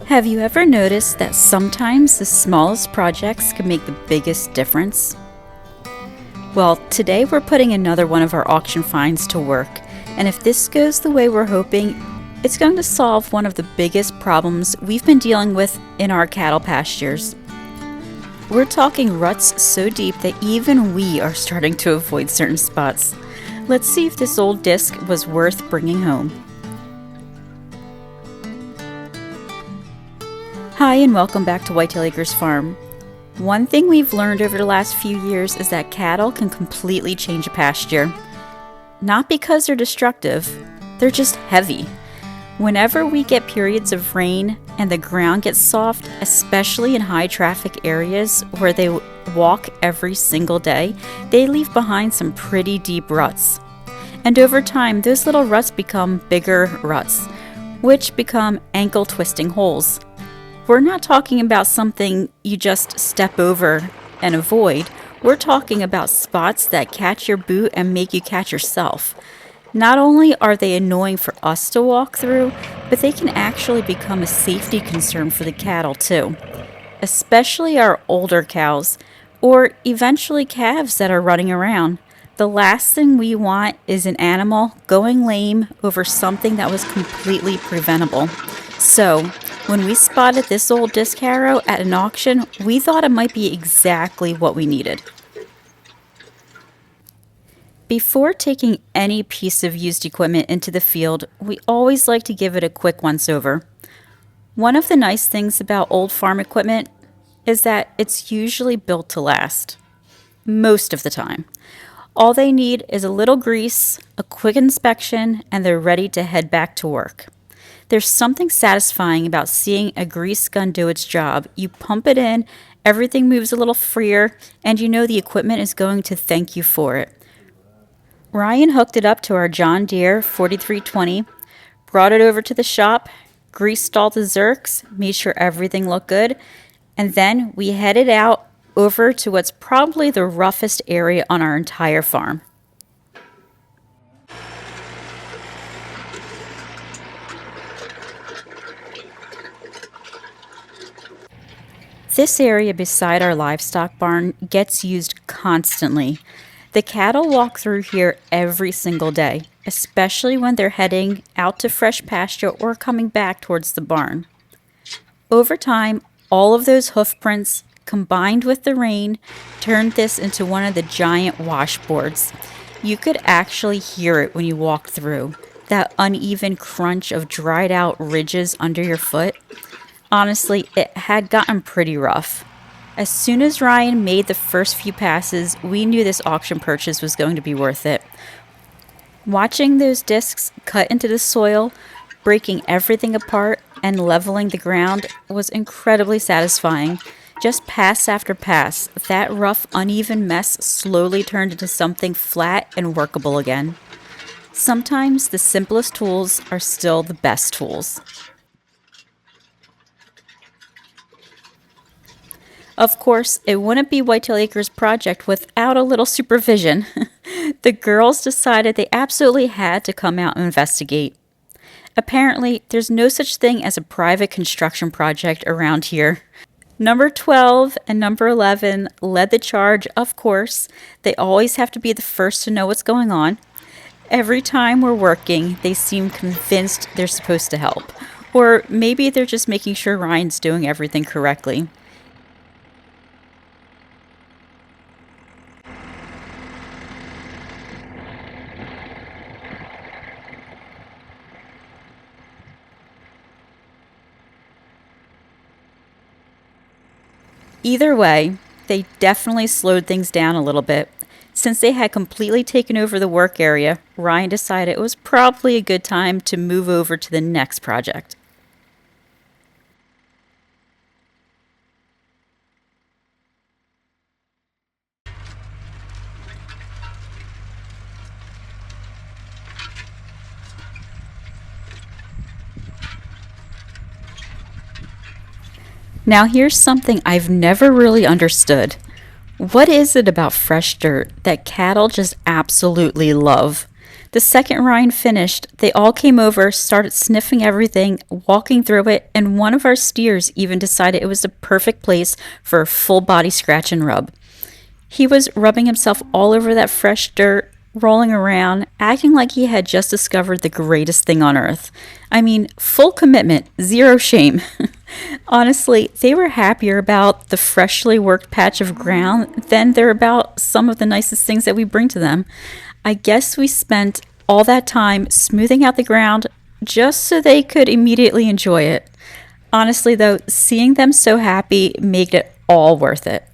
Have you ever noticed that sometimes the smallest projects can make the biggest difference? Well, today we're putting another one of our auction finds to work, and if this goes the way we're hoping, it's going to solve one of the biggest problems we've been dealing with in our cattle pastures. We're talking ruts so deep that even we are starting to avoid certain spots. Let's see if this old disc was worth bringing home. Hi, and welcome back to Whitetail Acres Farm. One thing we've learned over the last few years is that cattle can completely change a pasture. Not because they're destructive, they're just heavy. Whenever we get periods of rain and the ground gets soft, especially in high traffic areas where they walk every single day, they leave behind some pretty deep ruts. And over time, those little ruts become bigger ruts, which become ankle twisting holes. We're not talking about something you just step over and avoid. We're talking about spots that catch your boot and make you catch yourself. Not only are they annoying for us to walk through, but they can actually become a safety concern for the cattle too, especially our older cows, or eventually calves that are running around. The last thing we want is an animal going lame over something that was completely preventable. So, when we spotted this old disc harrow at an auction, we thought it might be exactly what we needed. Before taking any piece of used equipment into the field, we always like to give it a quick once-over. One of the nice things about old farm equipment is that it's usually built to last. Most of the time. All they need is a little grease, a quick inspection, and they're ready to head back to work. There's something satisfying about seeing a grease gun do its job. You pump it in, everything moves a little freer, and you know the equipment is going to thank you for it. Ryan hooked it up to our John Deere 4320, brought it over to the shop, greased all the zerks, made sure everything looked good, and then we headed out over to what's probably the roughest area on our entire farm. This area beside our livestock barn gets used constantly. The cattle walk through here every single day, especially when they're heading out to fresh pasture or coming back towards the barn. Over time, all of those hoof prints, combined with the rain, turned this into one of the giant washboards. You could actually hear it when you walked through, that uneven crunch of dried out ridges under your foot. Honestly, it had gotten pretty rough. As soon as Ryan made the first few passes, we knew this auction purchase was going to be worth it. Watching those discs cut into the soil, breaking everything apart, and leveling the ground was incredibly satisfying. Just pass after pass, that rough, uneven mess slowly turned into something flat and workable again. Sometimes the simplest tools are still the best tools. Of course, it wouldn't be Whitetail Acres' project without a little supervision. The girls decided they absolutely had to come out and investigate. Apparently, there's no such thing as a private construction project around here. Number 12 and number 11 led the charge, of course. They always have to be the first to know what's going on. Every time we're working, they seem convinced they're supposed to help. Or maybe they're just making sure Ryan's doing everything correctly. Either way, they definitely slowed things down a little bit. Since they had completely taken over the work area, Ryan decided it was probably a good time to move over to the next project. Now here's something I've never really understood. What is it about fresh dirt that cattle just absolutely love? The second Ryan finished, they all came over, started sniffing everything, walking through it, and one of our steers even decided it was the perfect place for a full body scratch and rub. He was rubbing himself all over that fresh dirt, rolling around, acting like he had just discovered the greatest thing on earth. I mean, full commitment, zero shame. Honestly, they were happier about the freshly worked patch of ground than they're about some of the nicest things that we bring to them. I guess we spent all that time smoothing out the ground just so they could immediately enjoy it. Honestly, though, seeing them so happy made it all worth it.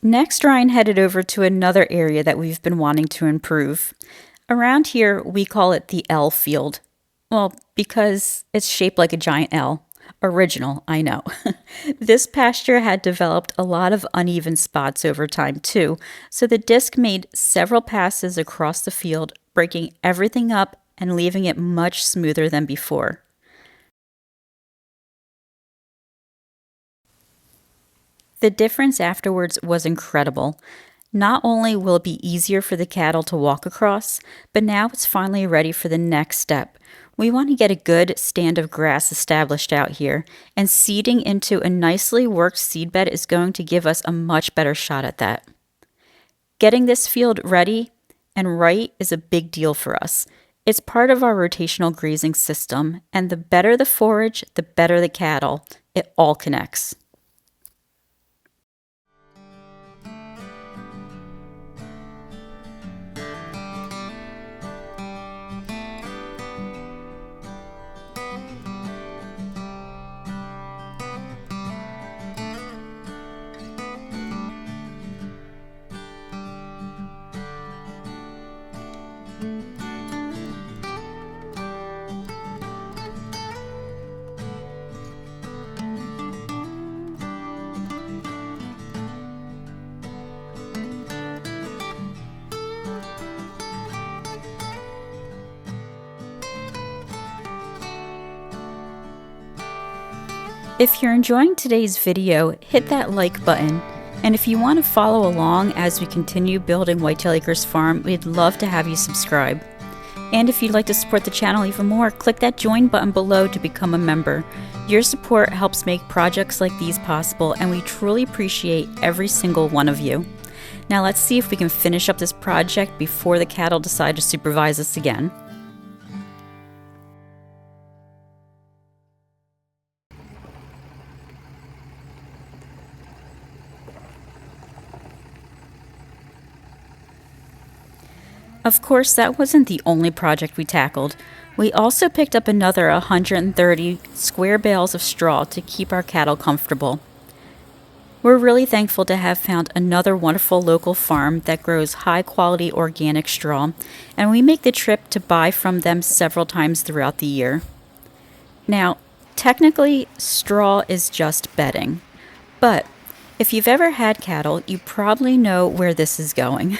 Next, Ryan headed over to another area that we've been wanting to improve. Around here, we call it the L field. Well, because it's shaped like a giant L. Original, I know. This pasture had developed a lot of uneven spots over time, too, so the disc made several passes across the field, breaking everything up and leaving it much smoother than before. The difference afterwards was incredible. Not only will it be easier for the cattle to walk across, but now it's finally ready for the next step. We want to get a good stand of grass established out here, and seeding into a nicely worked seedbed is going to give us a much better shot at that. Getting this field ready and right is a big deal for us. It's part of our rotational grazing system, and the better the forage, the better the cattle. It all connects. If you're enjoying today's video, hit that like button. And if you want to follow along as we continue building Whitetail Acres Farm, we'd love to have you subscribe. And if you'd like to support the channel even more, click that join button below to become a member. Your support helps make projects like these possible, and we truly appreciate every single one of you. Now let's see if we can finish up this project before the cattle decide to supervise us again. Of course, that wasn't the only project we tackled. We also picked up another 130 square bales of straw to keep our cattle comfortable. We're really thankful to have found another wonderful local farm that grows high-quality organic straw, and we make the trip to buy from them several times throughout the year. Now, technically, straw is just bedding, but if you've ever had cattle, you probably know where this is going.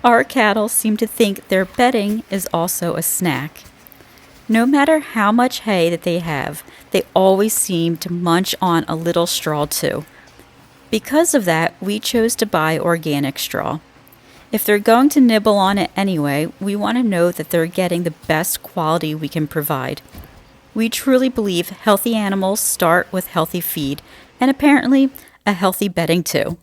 Our cattle seem to think their bedding is also a snack. No matter how much hay that they have, they always seem to munch on a little straw too. Because of that, we chose to buy organic straw. If they're going to nibble on it anyway, we want to know that they're getting the best quality we can provide. We truly believe healthy animals start with healthy feed, and apparently a healthy bedding too.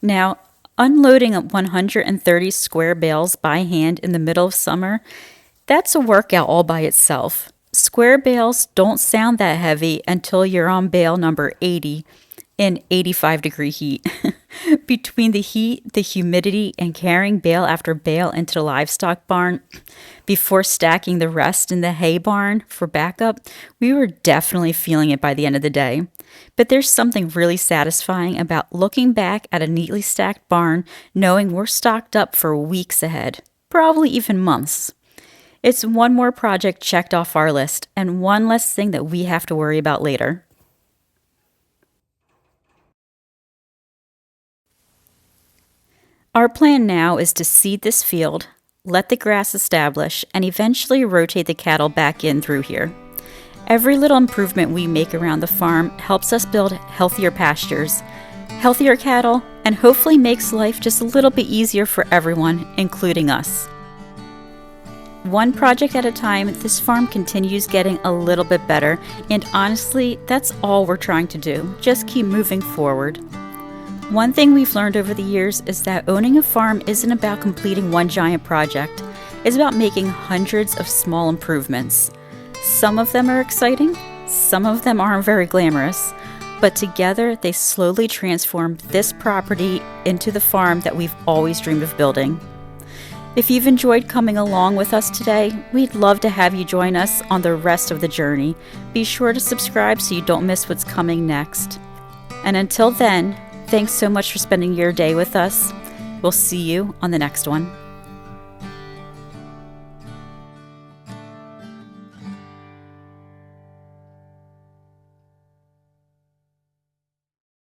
Now, unloading 130 square bales by hand in the middle of summer, that's a workout all by itself. Square bales don't sound that heavy until you're on bale number 80 in 85-degree heat. Between the heat, the humidity, and carrying bale after bale into the livestock barn before stacking the rest in the hay barn for backup, we were definitely feeling it by the end of the day. But there's something really satisfying about looking back at a neatly stacked barn, knowing we're stocked up for weeks ahead, probably even months. It's one more project checked off our list, and one less thing that we have to worry about later. Our plan now is to seed this field, let the grass establish, and eventually rotate the cattle back in through here. Every little improvement we make around the farm helps us build healthier pastures, healthier cattle, and hopefully makes life just a little bit easier for everyone, including us. One project at a time, this farm continues getting a little bit better, and honestly, that's all we're trying to do. Just keep moving forward. One thing we've learned over the years is that owning a farm isn't about completing one giant project. It's about making hundreds of small improvements. Some of them are exciting, some of them aren't very glamorous, but together they slowly transform this property into the farm that we've always dreamed of building. If you've enjoyed coming along with us today, we'd love to have you join us on the rest of the journey. Be sure to subscribe so you don't miss what's coming next. And until then, thanks so much for spending your day with us. We'll see you on the next one.